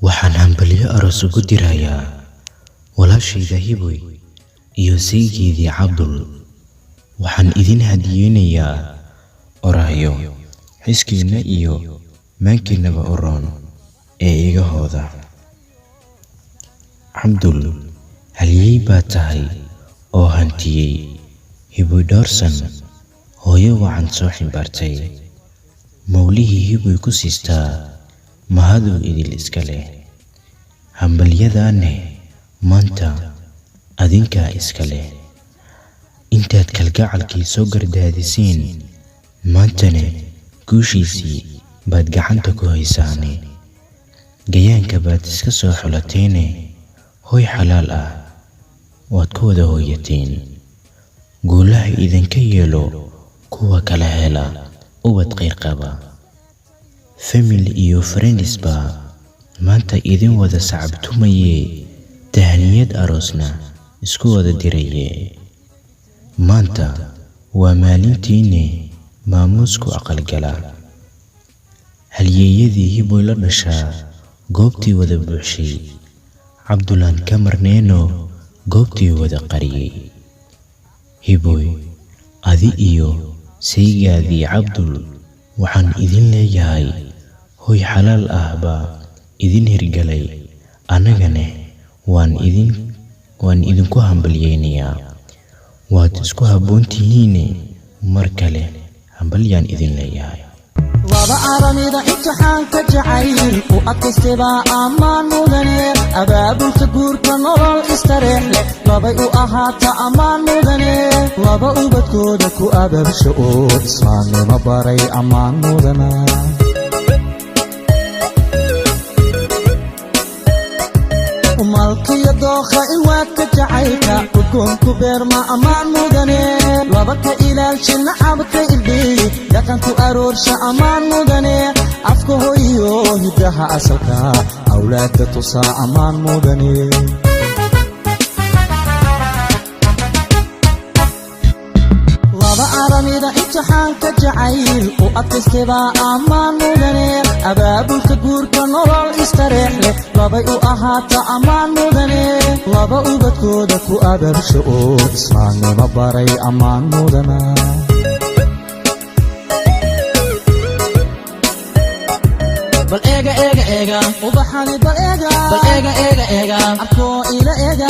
waxaan hambalyo aroos ugu dirayaa walaashayda Hiboy iyo saygeedii Cabdul. waxaan idin hadiyeynayaa oraahyo xiskiina iyo maankiinaba u roon ee iga hooda. Cabdul halyey baa tahay oo hantiyey Hiboy Doorsan, hooyo wacan soo ximbaartay. mawlihii Hiboy ku siistaa mahaduu idil iska leh. hambalyadaane maanta adinkaa iska leh. intaad kalgacalkii soo gardaadisiin maantane guushiisii baad gacanta ku haysaane. gayaanka baad iska soo xulateene hooy xalaal ah waad ku wada hooyateen. guulaha idinka yeelo kuwa kala hela ubad khayr qaba. family iyo friends baa maanta idin wada sacabtumaye, tahniyad aroosna isku wada diraye. maanta waa maalintiine maamuusku aqalgala. halyeeyadii Hiboy la dhashaa goobtii wada buuxshay. Cabdulaan ka marneeno goobtii wada qariyey. Hiboy, adi iyo saygaadii Cabdul waxaan idin leeyahay hooy xalaal ah baa idin hirgalay. annagane waan idinku hambalyeynayaa. waad isku habboontihiine mar kale hambalyaan idin leeyahay. laba aramida imtixaanka jacayl u adkaystaba ammaan mudane. abaabulka guurka nolol istareex leh labay u ahaata ammaan mudane. laba ubadkooda ku abaabsho oo islaamnimo baray ammaan mudana. malkiyo dookha ilwaadka jacaylka udgoonku beerma ammaan mudane. laba ka ilaalsha nacabka ilbeey dhaqanku aroorsha ammaan mudane. afka hooyo hiddaha asalka awlaadda tusaa ammaan mudane. laba aramida imtixaanka jacayl u adkaystaba ammaan mudane. abaabulka guurka nolol istareex leh labay u ahaata ammaan mudane. laba ubadkooda ku abaabsho oo islaamnimo baray ammaan mudana. bal eega ubaxani bal eega arkoo ila eega